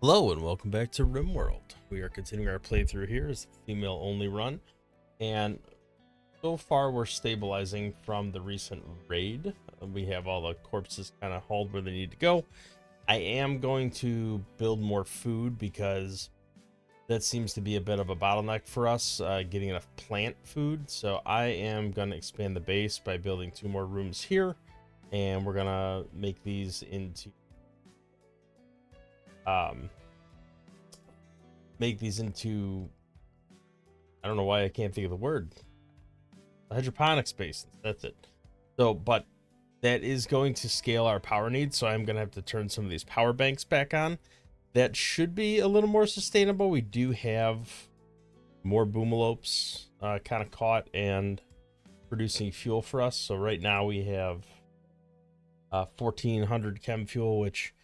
Hello and welcome back to Rimworld. We are continuing our playthrough here as a female only run, and so far we're stabilizing from the recent raid. We have all the corpses kind of hauled where they need to go. I am going to build more food because that seems to be a bit of a bottleneck for us, getting enough plant food. So I am going to expand the base by building 2 more rooms here, and we're going to make these into I don't know why I can't think of the word, hydroponic spaces. That's it. So, but that is going to scale our power needs, so I'm going to have to turn some of these power banks back on. That should be a little more sustainable. We do have more boomalopes kind of caught and producing fuel for us. So right now we have 1400 chem fuel, which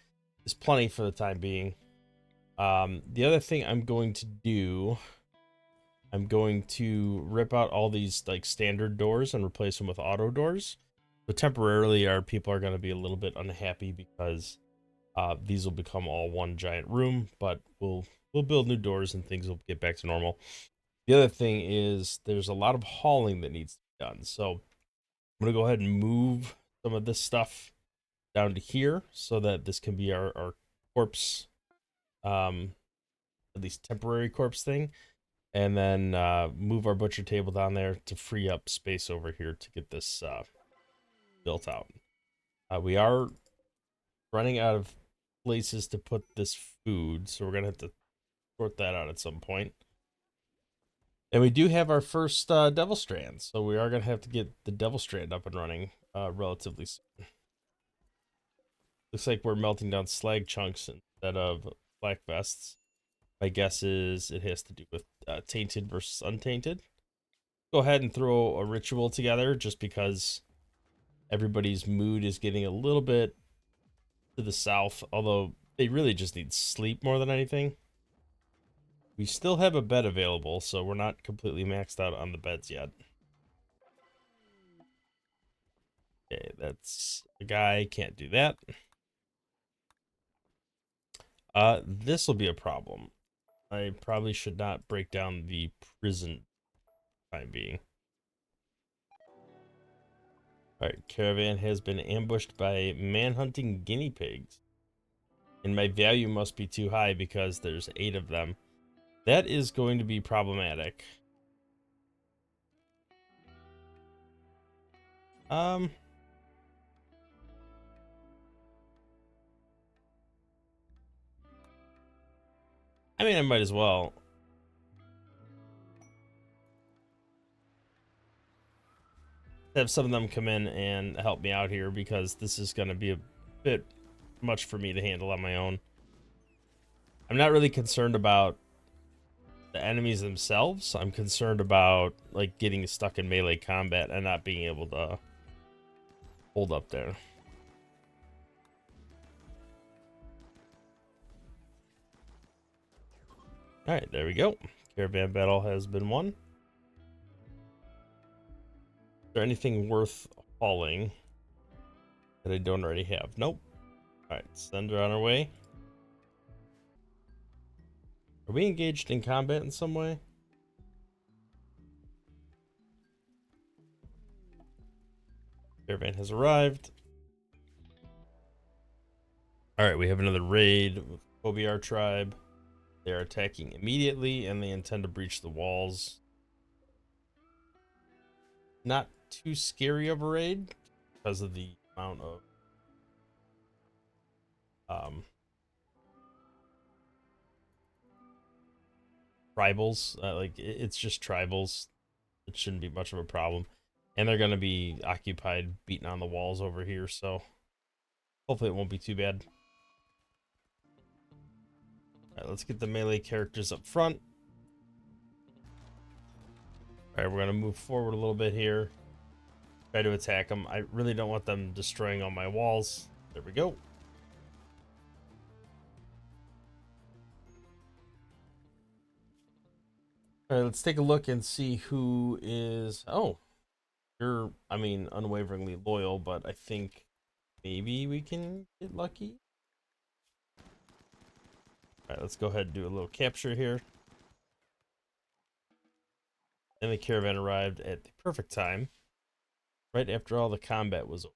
is plenty for the time being. The other thing I'm going to do, I'm going to rip out all these like standard doors and replace them with auto doors. So temporarily our people are going to be a little bit unhappy because these will become all one giant room, but we'll build new doors and things will get back to normal. The other thing is there's a lot of hauling that needs to be done. So I'm going to go ahead and move some of this stuff down to here so that this can be our corpse, at least temporary corpse thing, and then move our butcher table down there to free up space over here to get this built out. We are running out of places to put this food, so we're gonna have to sort that out at some point. And we do have our first devil strand, so we are gonna have to get the devil strand up and running relatively soon. Looks like we're melting down slag chunks instead of black vests. My guess is it has to do with tainted versus untainted. Go ahead and throw a ritual together just because everybody's mood is getting a little bit to the south, although they really just need sleep more than anything. We still have a bed available, so we're not completely maxed out on the beds yet. Okay, that's a guy, can't do that. This will be a problem. I probably should not break down the prison time being. Alright, caravan has been ambushed by man-hunting guinea pigs. And my value must be too high because there's 8 of them. That is going to be problematic. I mean, I might as well. Have some of them come in and help me out here because this is going to be a bit much for me to handle on my own. I'm not really concerned about the enemies themselves. I'm concerned about like getting stuck in melee combat and not being able to hold up there. All right, there we go. Caravan battle has been won. Is there anything worth hauling that I don't already have? Nope. All right, send her on her way. Are we engaged in combat in some way? Caravan has arrived. All right, we have another raid with Kobiar tribe. They are attacking immediately, and they intend to breach the walls. Not too scary of a raid because of the amount of tribals. Like it's just tribals. It shouldn't be much of a problem, and they're gonna be occupied beating on the walls over here. So hopefully it won't be too bad. All right, let's get the melee characters up front. All right, we're gonna move forward a little bit here. Try to attack them. I really don't want them destroying all my walls. There we go. All right, let's take a look and see who is. Oh, you're, I mean, unwaveringly loyal, but I think maybe we can get lucky. Alright, let's go ahead and do a little capture here. And the caravan arrived at the perfect time, right after all the combat was over.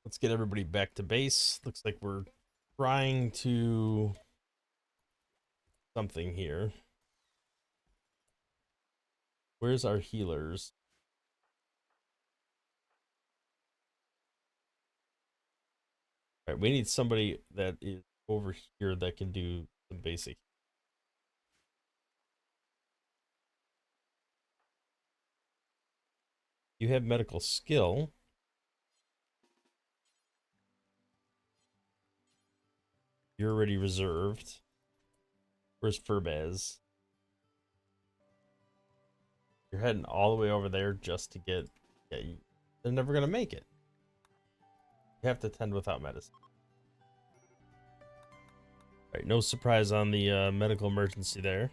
Let's get everybody back to base. Looks like we're trying to something here. Where's our healers? All right, we need somebody that is over here that can do some basic. You have medical skill. You're already reserved. Where's Furbaz? You're heading all the way over there just to get. Yeah, they're never gonna make it. You have to tend without medicine. All right, no surprise on the medical emergency there.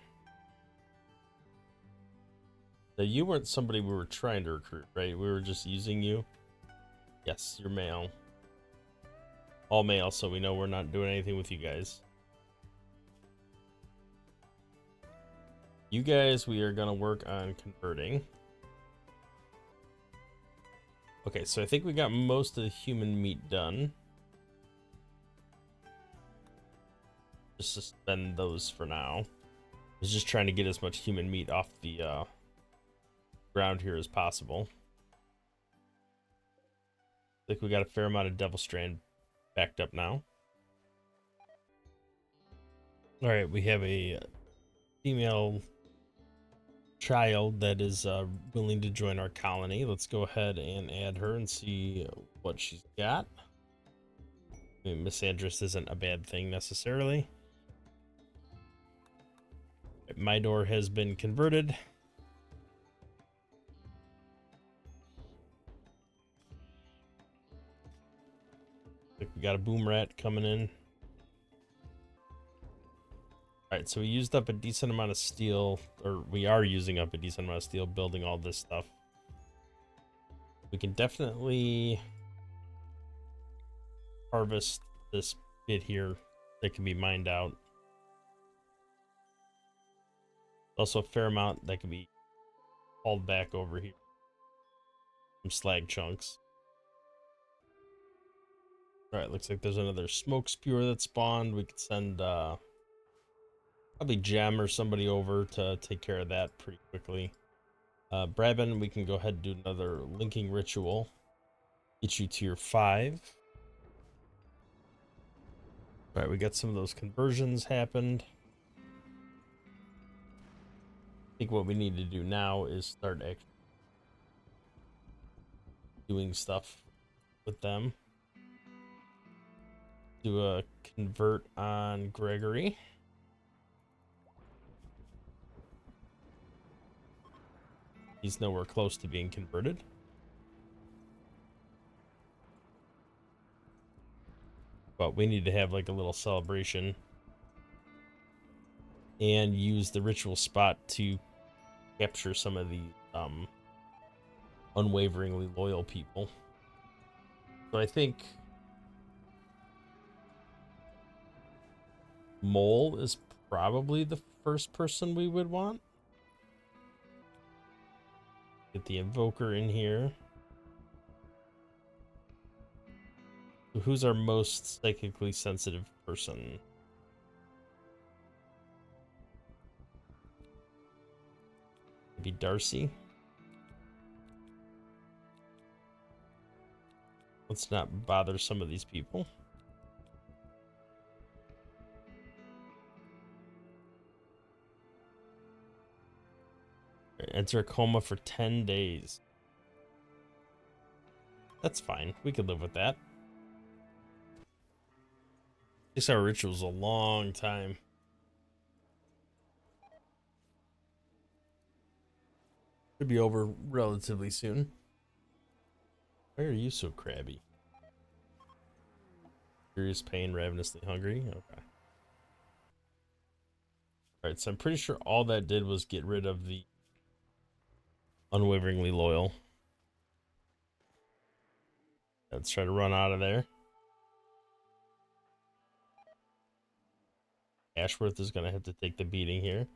Now, you weren't somebody we were trying to recruit, right? We were just using you. Yes, you're male. All male, so we know we're not doing anything with you guys. You guys, we are gonna work on converting. Okay, so I think we got most of the human meat done. Just suspend those for now. I was just trying to get as much human meat off the ground here as possible. I think we got a fair amount of devil strand backed up now. All right, we have a female child that is willing to join our colony. Let's go ahead and add her and see what she's got. I mean, misandrist isn't a bad thing necessarily. My door has been converted. We got a boom rat coming in. Alright, so we used up a decent amount of steel, or we are using up a decent amount of steel building all this stuff. We can definitely harvest this bit here that can be mined out. Also a fair amount that can be hauled back over here. Some slag chunks. Alright, looks like there's another smoke spewer that spawned. We could send probably Gem or somebody over to take care of that pretty quickly. Brabin, we can go ahead and do another linking ritual. Get you tier 5. Alright, we got some of those conversions happened. I think what we need to do now is start actually doing stuff with them. Do a convert on Gregory. He's nowhere close to being converted. But we need to have like a little celebration and use the ritual spot to capture some of the unwaveringly loyal people. So I think Mole is probably the first person we would want. Get the invoker in here. Who's our most psychically sensitive person? Maybe Darcy. Let's not bother some of these people. Enter a coma for 10 days. That's fine. We could live with that. 6-hour ritual's a long time. Should be over relatively soon. Why are you so crabby? Furious pain, ravenously hungry? Okay. Alright, so I'm pretty sure all that did was get rid of the unwaveringly loyal. Let's try to run out of there. Ashworth is going to have to take the beating here.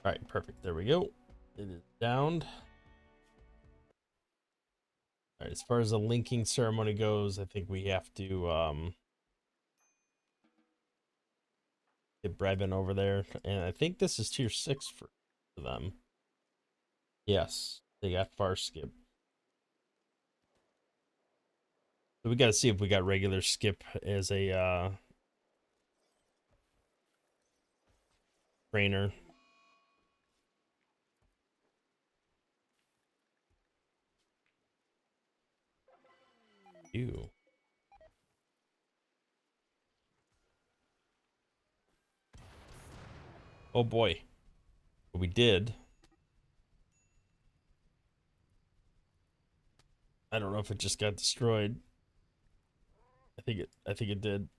All right, perfect. There we go. It is downed. All right, as far as the linking ceremony goes, I think we have to get Brabin over there. And I think this is tier 6 for them. Yes, they got far skip. So we got to see if we got regular skip as a trainer. Ew. Oh boy. We did. I don't know if it just got destroyed. I think it did.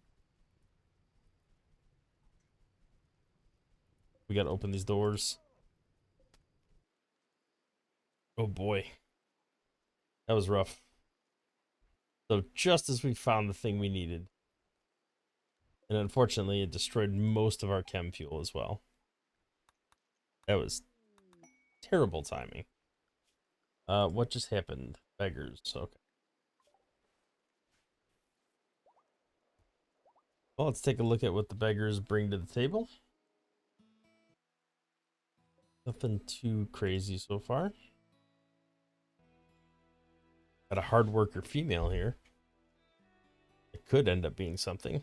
We got to open these doors. Oh boy. That was rough. So just as we found the thing we needed. And unfortunately, it destroyed most of our chem fuel as well. That was terrible timing. What just happened? Beggars. Okay. Well, let's take a look at what the beggars bring to the table. Nothing too crazy so far. Got a hard worker female here. It could end up being something.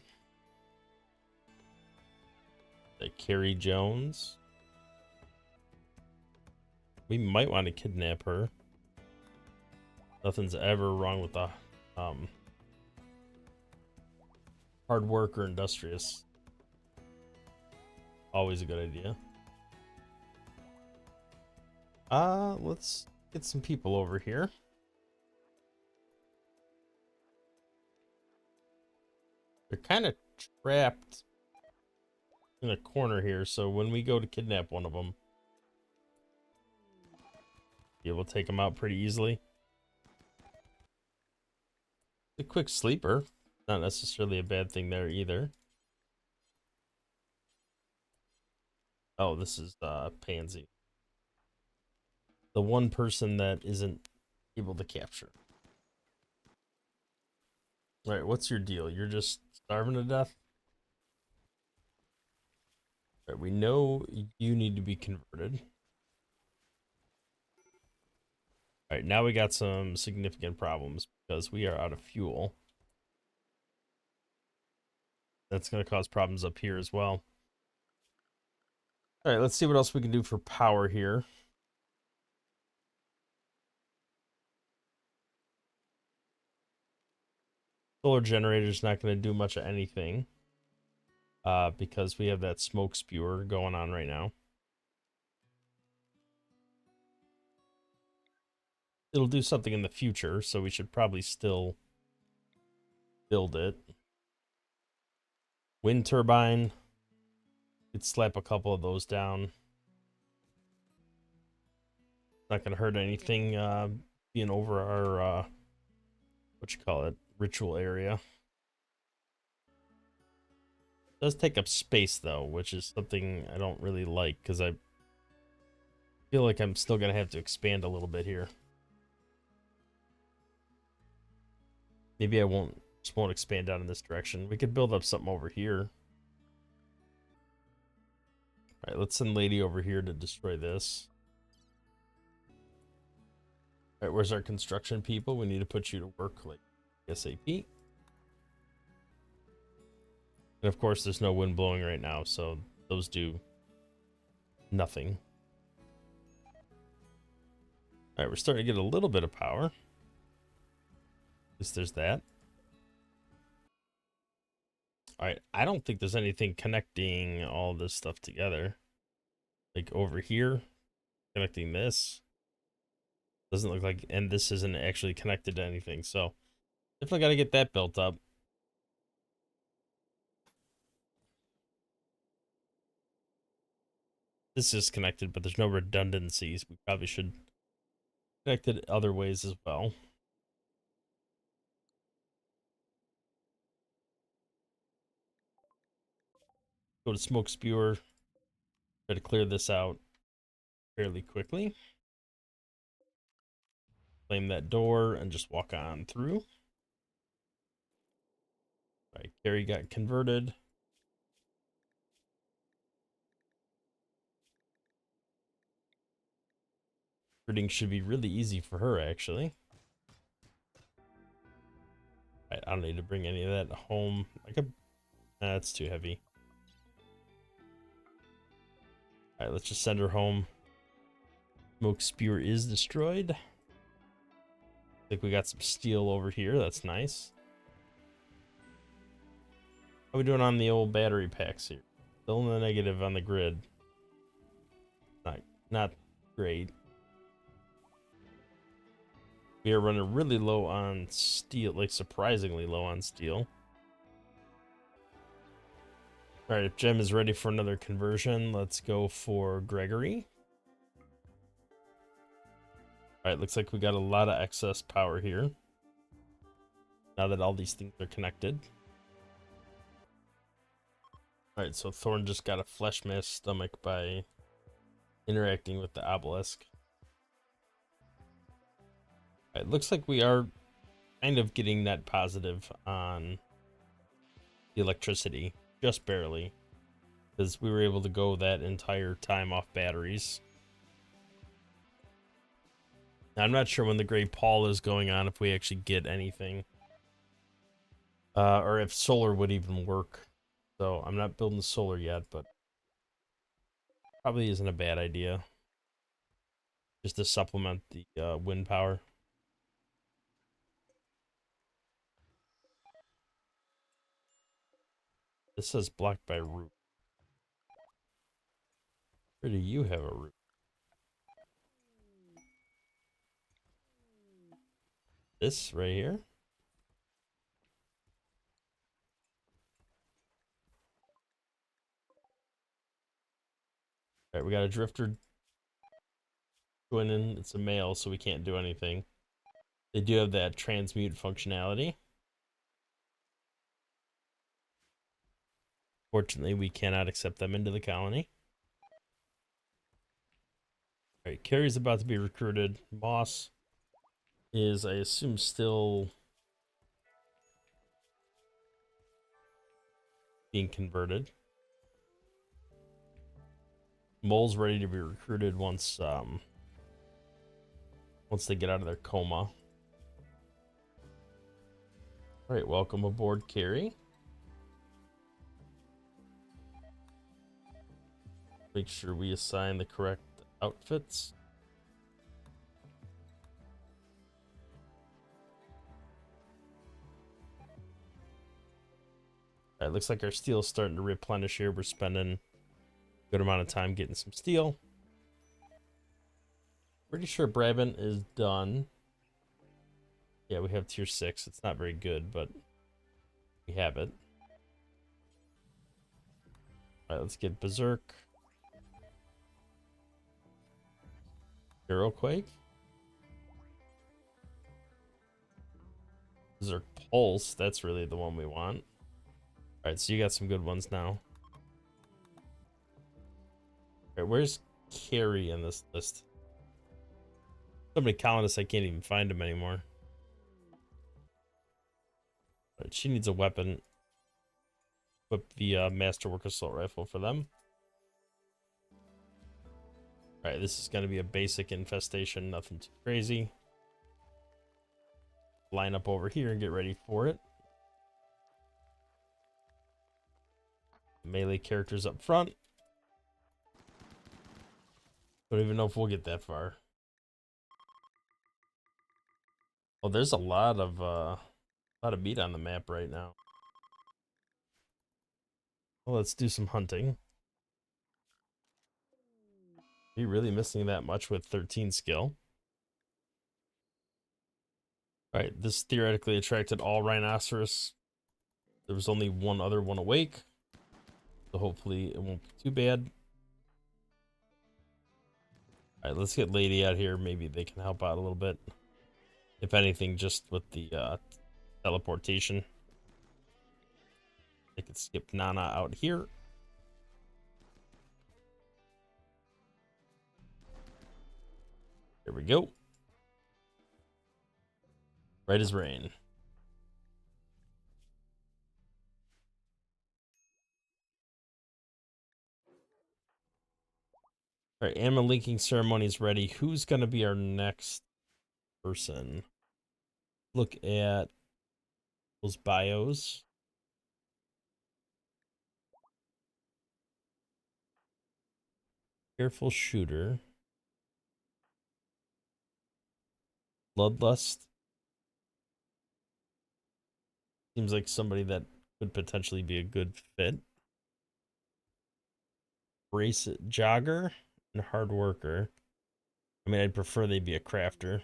Like Carrie Jones. We might want to kidnap her. Nothing's ever wrong with the hard worker industrious. Always a good idea. Let's get some people over here. They're kind of trapped in a corner here, so when we go to kidnap one of them, yeah, we'll take them out pretty easily. A quick sleeper, not necessarily a bad thing there either. Oh, this is Pansy. The one person that isn't able to capture. All right, what's your deal? You're just starving to death? All right, we know you need to be converted. All right, now we got some significant problems because we are out of fuel. That's going to cause problems up here as well. All right, let's see what else we can do for power here. Solar generator's not going to do much of anything because we have that smoke spewer going on right now. It'll do something in the future, so we should probably still build it. Wind turbine. Could slap a couple of those down. Not going to hurt anything being over our, what you call it, ritual area. It does take up space, though, which is something I don't really like, because I feel like I'm still going to have to expand a little bit here. Maybe I just won't expand out in this direction. We could build up something over here. All right, let's send Lady over here to destroy this. All right, where's our construction people? We need to put you to work like SAP. And of course, there's no wind blowing right now, so those do nothing. All right, we're starting to get a little bit of power. At least there's that. All right, I don't think there's anything connecting all this stuff together. Like over here, connecting this. Doesn't look like, and this isn't actually connected to anything, so definitely got to get that built up. This is connected, but there's no redundancies. We probably should connect it other ways as well. Go to smoke spewer. Try to clear this out fairly quickly. Claim that door and just walk on through. All right, Carrie got converted. Converting should be really easy for her, actually. I don't need to bring any of that home. That's too heavy. All right, let's just send her home. Smoke spewer is destroyed. I think we got some steel over here. That's nice. How are we doing on the old battery packs here? Still in the negative on the grid. Not great. We are running really low on steel, like surprisingly low on steel. All right, if Gem is ready for another conversion, let's go for Gregory. All right, looks like we got a lot of excess power here. Now that all these things are connected. All right, so Thorn just got a flesh mass stomach by interacting with the obelisk. All right, looks like we are kind of getting net positive on the electricity, just barely, because we were able to go that entire time off batteries. Now, I'm not sure when the Great Pall is going on if we actually get anything, or if solar would even work. So I'm not building solar yet, but probably isn't a bad idea, just to supplement the wind power. This says blocked by root. Where do you have a root? This right here? Alright, we got a drifter joining. It's a male, so we can't do anything. They do have that transmute functionality. Fortunately, we cannot accept them into the colony. Alright, Carrie's about to be recruited. Moss is, I assume, still being converted. Mole's ready to be recruited once they get out of their coma. Alright, welcome aboard, Carrie. Make sure we assign the correct outfits. Alright, looks like our steel is starting to replenish here. We're spending a good amount of time getting some steel. Pretty sure Brabant is done. Yeah, we have tier 6. It's not very good, but we have it. Alright, let's get Berserk. Heroquake. Berserk Pulse. That's really the one we want. Alright, so you got some good ones now. Alright, where's Carrie in this list? So many colonists I can't even find him anymore. Alright, she needs a weapon. Equip the Masterwork Assault Rifle for them. Alright, this is going to be a basic infestation, nothing too crazy. Line up over here and get ready for it. Melee characters up front. Don't even know if we'll get that far. Oh, there's a lot of meat on the map right now. Well, let's do some hunting. Are you really missing that much with 13 skill? Alright, this theoretically attracted all rhinoceros. There was only one other one awake. So hopefully it won't be too bad. Alright, let's get Lady out here. Maybe they can help out a little bit. If anything, just with the teleportation. They could skip Nana out here. There we go. Right as rain. All right, animal linking ceremony is ready. Who's going to be our next person? Look at those bios. Careful shooter. Bloodlust. Seems like somebody that could potentially be a good fit. Race jogger and hard worker. I mean, I'd prefer they be a crafter.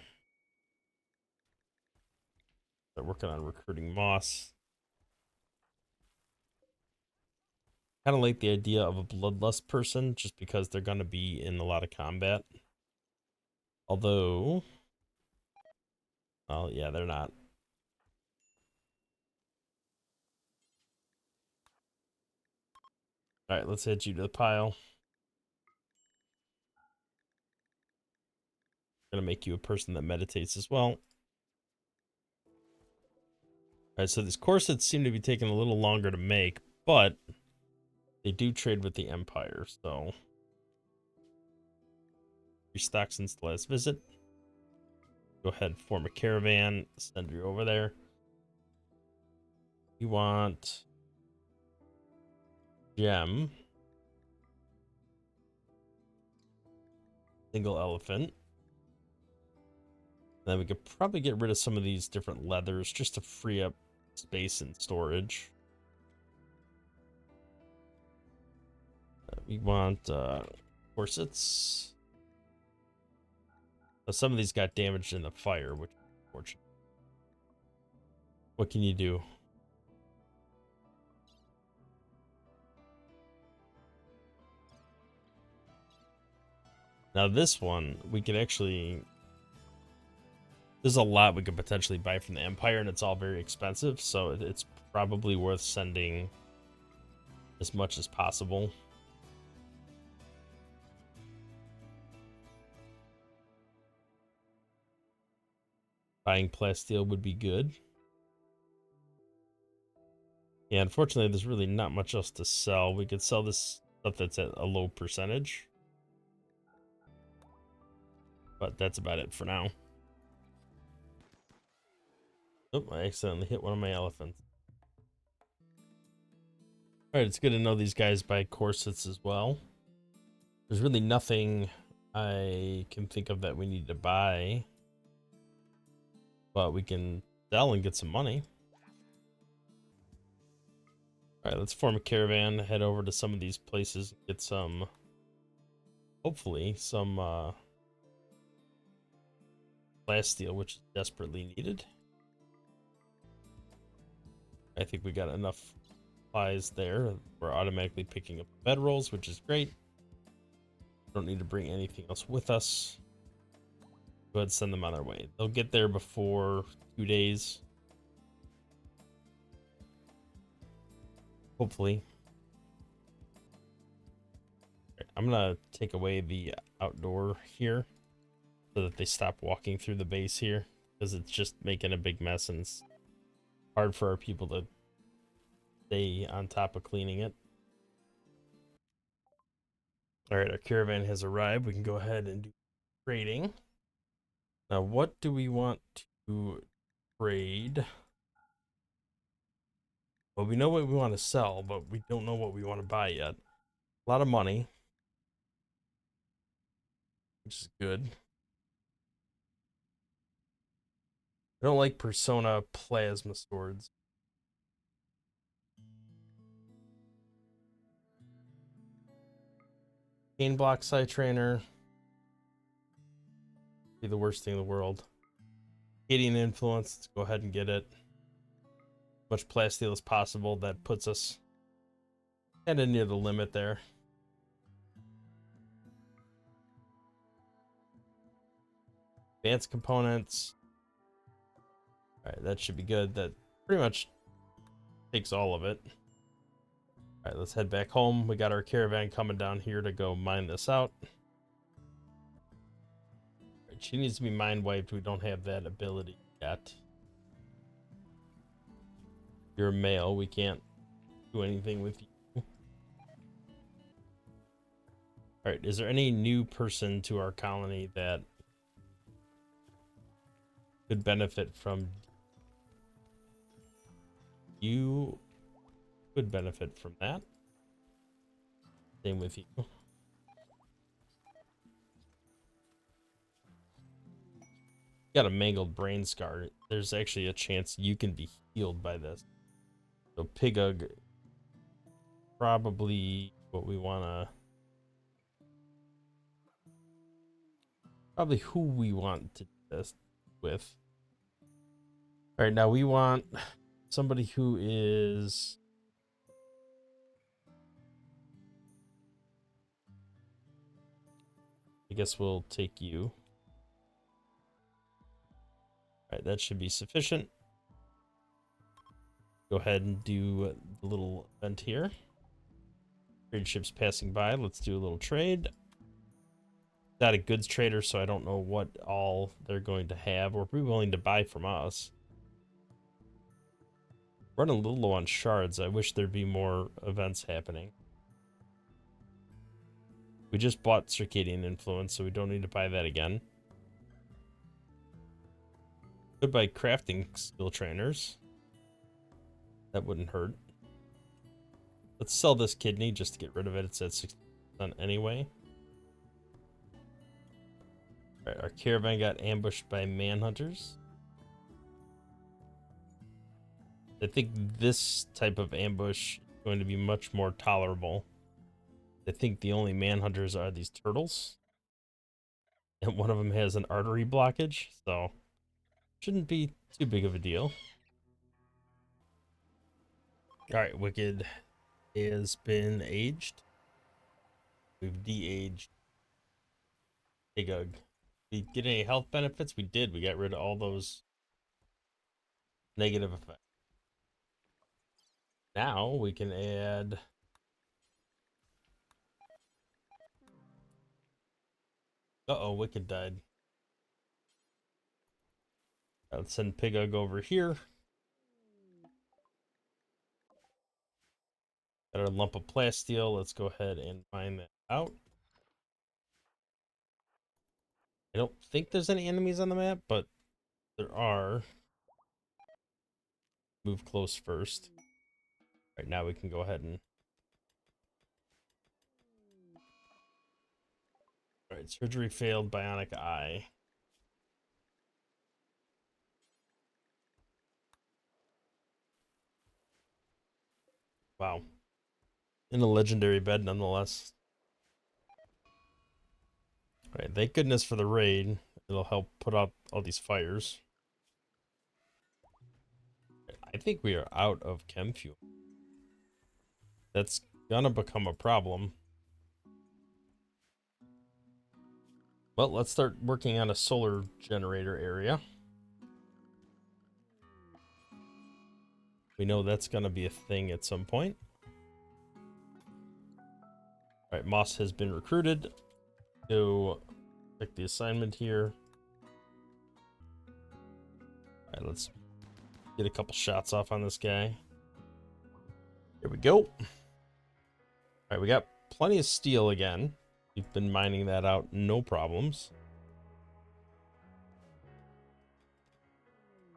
They're working on recruiting moss. Kind of like the idea of a bloodlust person just because they're going to be in a lot of combat. Although, well, yeah, they're not. All right, let's add you to the pile. Gonna make you a person that meditates as well. All right, so these corsets seem to be taking a little longer to make, but they do trade with the Empire, so restock since the last visit. Go ahead, form a caravan, send you over there. You want gem, single elephant. Then we could probably get rid of some of these different leathers just to free up space and storage. We want corsets. Some of these got damaged in the fire, which is unfortunate. What can you do? Now this one, we could actually... There's a lot we could potentially buy from the Empire, and it's all very expensive, so it's probably worth sending as much as possible. Buying plasteel would be good. Yeah, unfortunately, there's really not much else to sell. We could sell this stuff that's at a low percentage. But that's about it for now. Oh, I accidentally hit one of my elephants. Alright, it's good to know these guys buy corsets as well. There's really nothing I can think of that we need to buy. But we can sell and get some money. Alright, let's form a caravan, head over to some of these places, get some, hopefully, some plasteel, which is desperately needed. I think we got enough supplies there. We're automatically picking up bedrolls, which is great. Don't need to bring anything else with us. Go ahead and send them on their way. They'll get there before 2 days. Hopefully. I'm gonna take away the outdoor here so that they stop walking through the base here, because it's just making a big mess and it's hard for our people to stay on top of cleaning it. All right, our caravan has arrived. We can go ahead and do trading. Now, what do we want to trade? Well, we know what we want to sell, but we don't know what we want to buy yet. A lot of money, which is good. I don't like Persona plasma swords. Cane block side trainer. Be the worst thing in the world. Getting influence. Let's go ahead and get it. As much plasteel as possible. That puts us kind of near the limit there. Advanced components. All right, that should be good. That pretty much takes all of it. All right, let's head back home. We got our caravan coming down here to go mine this out. All right, she needs to be mind wiped. We don't have that ability yet. You're a male. We can't do anything with you. All right. Is there any new person to our colony that could benefit from? You could benefit from that. Same with you. Got a mangled brain scar. There's actually a chance you can be healed by this. So Pigug, probably what we wanna, probably who we want to do this with. All right, now we want somebody who is, I guess we'll take you. All right, that should be sufficient. Go ahead and do the little event here. Trade ships passing by. Let's do a little trade. Not a goods trader, so I don't know what all they're going to have or be willing to buy from us. Running a little low on shards. I wish there'd be more events happening. We just bought Circadian Influence, so we don't need to buy that again. Could buy crafting skill trainers. That wouldn't hurt. Let's sell this kidney just to get rid of it. It's at 60% anyway. All right, our caravan got ambushed by manhunters. I think this type of ambush is going to be much more tolerable. I think the only manhunters are these turtles. And one of them has an artery blockage, so shouldn't be too big of a deal. Alright, Wicked has been aged. We've de-aged Pigug. Did we get any health benefits? We did. We got rid of all those negative effects. Now we can add... Uh-oh, Wicked died. Let's send Pigug over here. Got our lump of plasteel. Let's go ahead and mine that out. I don't think there's any enemies on the map, but there are. Move close first. Right now we can go ahead and... Alright, surgery failed, bionic eye. Wow. In a legendary bed nonetheless. Alright, thank goodness for the raid. It'll help put out all these fires. I think we are out of chem fuel. That's gonna become a problem. Well, let's start working on a solar generator area. We know that's gonna be a thing at some point. Alright, Moss has been recruited. Go check the assignment here. Alright, let's get a couple shots off on this guy. Here we go. Alright, we got plenty of steel again. We've been mining that out, no problems.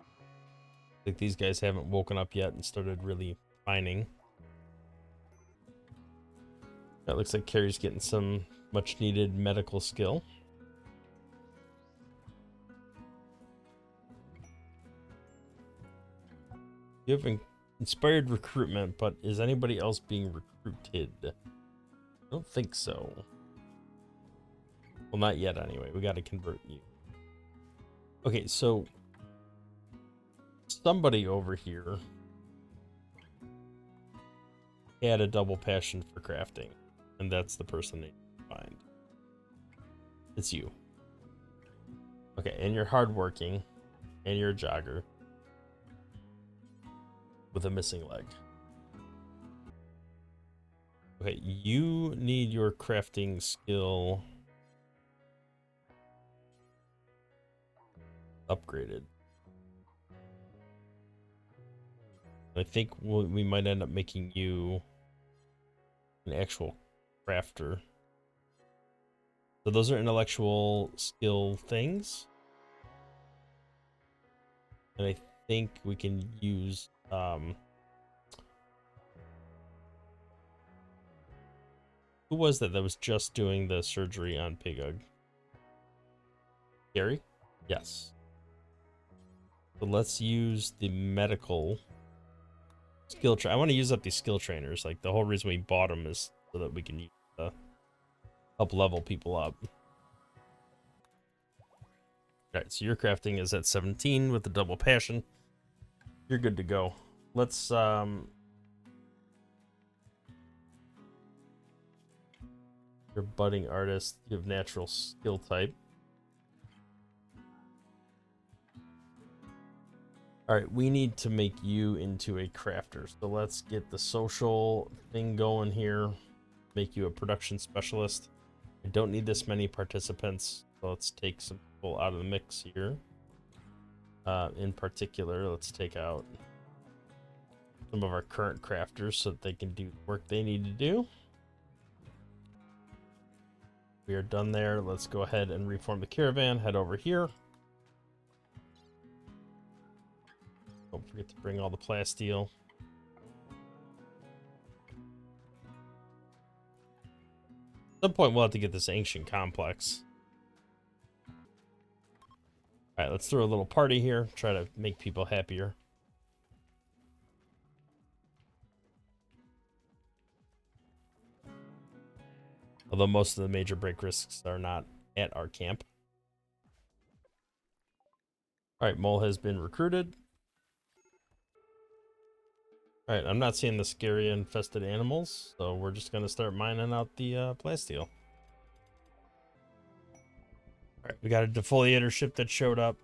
I think these guys haven't woken up yet and started really mining. That looks like Carrie's getting some much needed medical skill. You have inspired recruitment, but is anybody else being recruited? I don't think so. Well, not yet anyway. We got to convert you. Okay, so somebody over here had a double passion for crafting, and that's the person they need to find. It's you. Okay, and you're hardworking, and you're a jogger with a missing leg. Okay, you need your crafting skill. upgraded. I think we might end up making you an actual crafter. So those are intellectual skill things. And I think we can use who was that was just doing the surgery on Pigug? Gary? Yes. So let's use the medical skill I want to use up these skill trainers. Like the whole reason we bought them is so that we can use help level people up. Alright, so your crafting is at 17 with the double passion. You're good to go. Let's you're budding artist, you have natural skill type. Alright, we need to make you into a crafter. So let's get the social thing going here. Make you a production specialist. I don't need this many participants, so let's take some people out of the mix here. In particular, let's take out some of our current crafters so that they can do the work they need to do. We are done there. Let's go ahead and reform the caravan. Head over here. Don't forget to bring all the plasteel. At some point, we'll have to get this ancient complex. Alright, let's throw a little party here. Try to make people happier. Although most of the major break risks are not at our camp. Alright, Mole has been recruited. Alright, I'm not seeing the scary infested animals, so we're just going to start mining out the plasteel. Alright, we got a defoliator ship that showed up.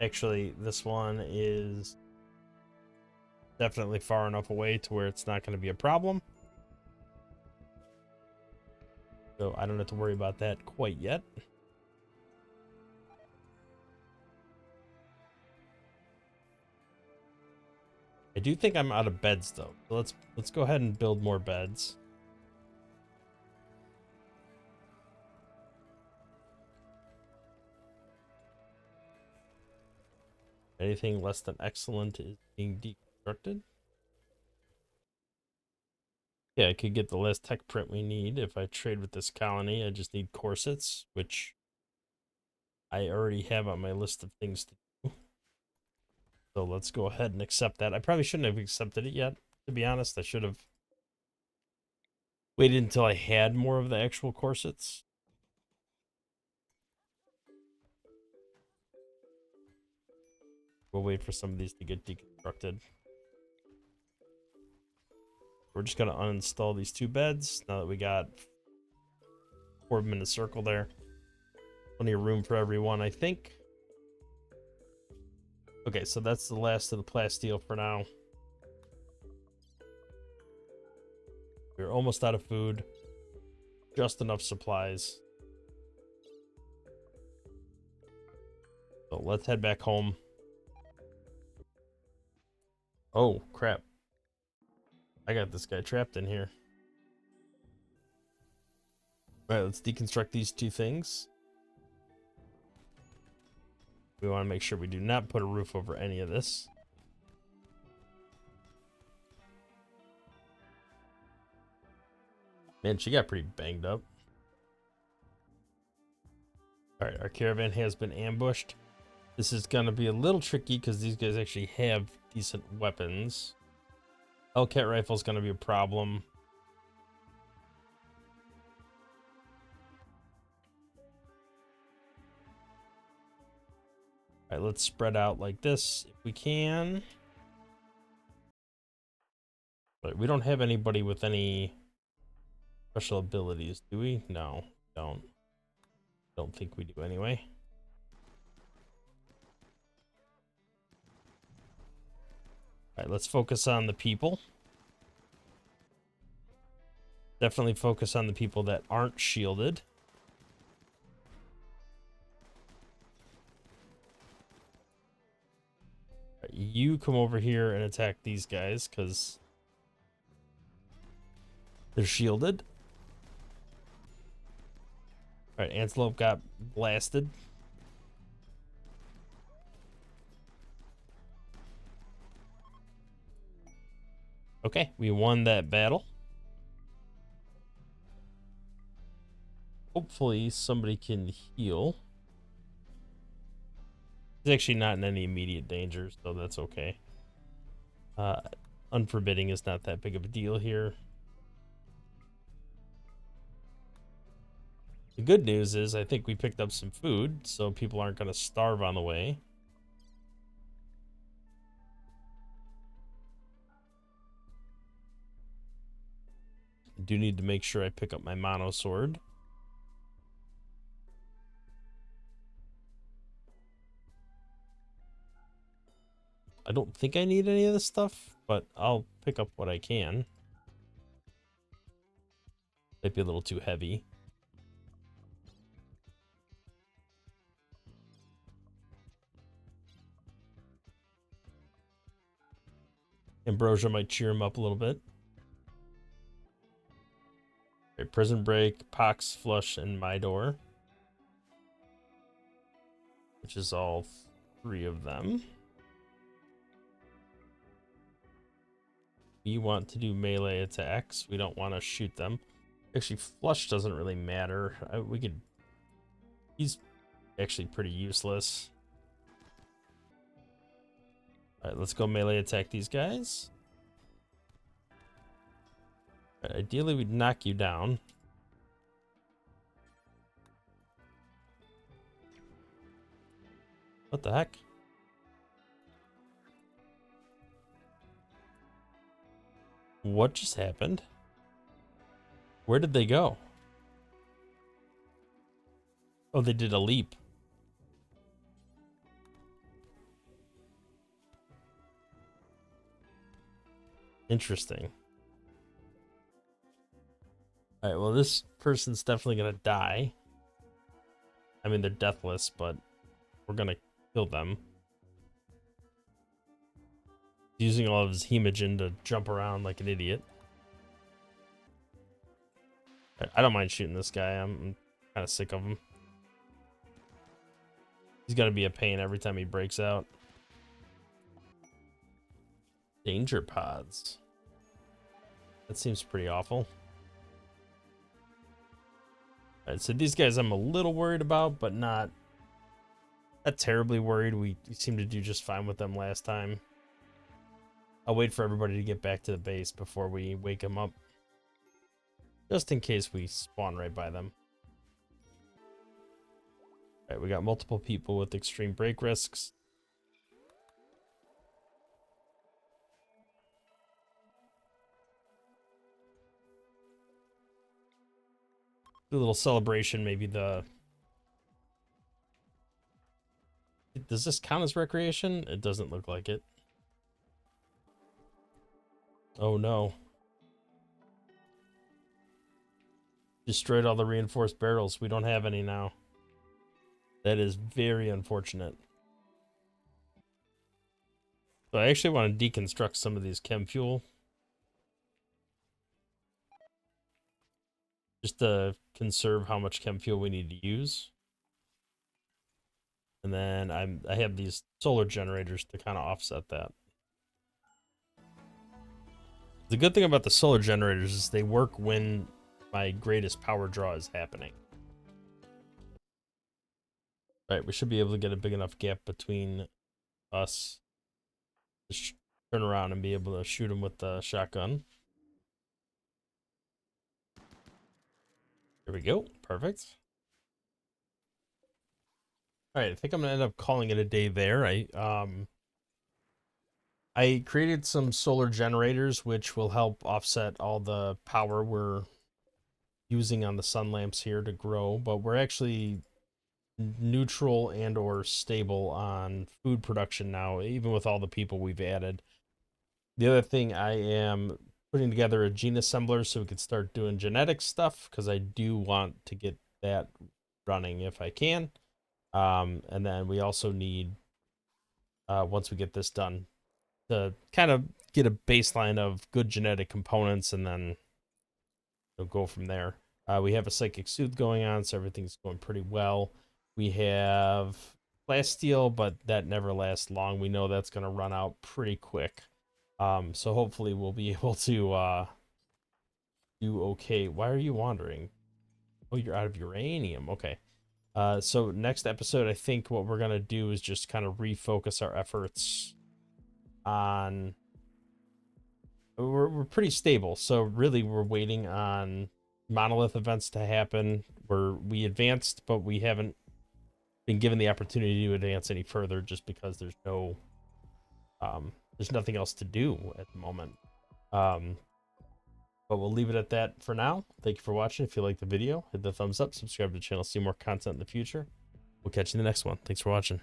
Actually, this one is definitely far enough away to where it's not going to be a problem. So I don't have to worry about that quite yet. I do think I'm out of beds though. So let's go ahead and build more beds. Anything less than excellent is being deconstructed. Yeah, I could get the last tech print we need if I trade with this colony. I just need corsets, which I already have on my list of things to do. So let's go ahead and accept that. I probably shouldn't have accepted it yet, to be honest. I should have waited until I had more of the actual corsets. We'll wait for some of these to get deconstructed. We're just going to uninstall these two beds now that we got 4 of them in a circle there. Plenty of room for everyone, I think. Okay, so that's the last of the plasteel for now. We're almost out of food. Just enough supplies. So let's head back home. Oh, crap. I got this guy trapped in here. Alright, let's deconstruct these two things. We want to make sure we do not put a roof over any of this. Man, she got pretty banged up. Alright, our caravan has been ambushed. This is going to be a little tricky because these guys actually have decent weapons. Hellcat rifle is going to be a problem. Alright, let's spread out like this if we can. But we don't have anybody with any special abilities, do we? No, don't. Don't think we do anyway. Alright, let's focus on the people. Definitely focus on the people that aren't shielded. you come over here and attack these guys because they're shielded. All right, Antelope got blasted. Okay, we won that battle. Hopefully somebody can heal. He's actually not in any immediate danger, so that's okay. Unforbidding is not that big of a deal here. The good news is I think we picked up some food, so people aren't going to starve on the way. I do need to make sure I pick up my mono sword. I don't think I need any of this stuff, but I'll pick up what I can. Might be a little too heavy. Ambrosia might cheer him up a little bit. Right, Prison Break, Pox, Flush, and My Door. Which is all 3 of them. We want to do melee attacks. We don't want to shoot them. Actually, Flush doesn't really matter. We could... He's actually pretty useless. Alright, let's go melee attack these guys. Right, ideally, we'd knock you down. What the heck? What just happened? Where did they go? Oh, they did a leap. Interesting. Alright, well, this person's definitely gonna die. I mean, they're deathless, but we're gonna kill them. He's using all of his hemogen to jump around like an idiot. I don't mind shooting this guy. I'm kind of sick of him. He's gonna be a pain every time he breaks out. Danger pods. That seems pretty awful. Alright, so these guys I'm a little worried about, but not terribly worried. We seemed to do just fine with them last time. I'll wait for everybody to get back to the base before we wake them up. Just in case we spawn right by them. Alright, we got multiple people with extreme break risks. Do a little celebration, maybe the... Does this count as recreation? It doesn't look like it. Oh no. Destroyed all the reinforced barrels. We don't have any now. That is very unfortunate. So I actually want to deconstruct some of these chem fuel. Just to conserve how much chem fuel we need to use. And then I have these solar generators to kind of offset that. The good thing about the solar generators is they work when my greatest power draw is happening. Right, we should be able to get a big enough gap between us. Just turn around and be able to shoot him with the shotgun. There we go. Perfect. Alright, I think I'm gonna end up calling it a day there. I created some solar generators which will help offset all the power we're using on the sun lamps here to grow, but we're actually neutral and or stable on food production now, even with all the people we've added. The other thing, I am putting together a gene assembler so we could start doing genetic stuff, because I do want to get that running if I can. And then we also need, once we get this done, to kind of get a baseline of good genetic components, and then we'll go from there. We have a psychic soothe going on, so everything's going pretty well. We have plasteel, but that never lasts long. We know that's going to run out pretty quick. So hopefully we'll be able to do okay. Why are you wandering? Oh, you're out of uranium. Okay. So next episode, I think what we're going to do is just kind of refocus our efforts on... We're pretty stable, so really we're waiting on monolith events to happen where we advanced, but we haven't been given the opportunity to advance any further just because there's nothing else to do at the moment. But we'll leave it at that for now. Thank you for watching. If you like the video, hit the thumbs up, subscribe to the channel, see more content in the future. We'll catch you in the next one. Thanks for watching.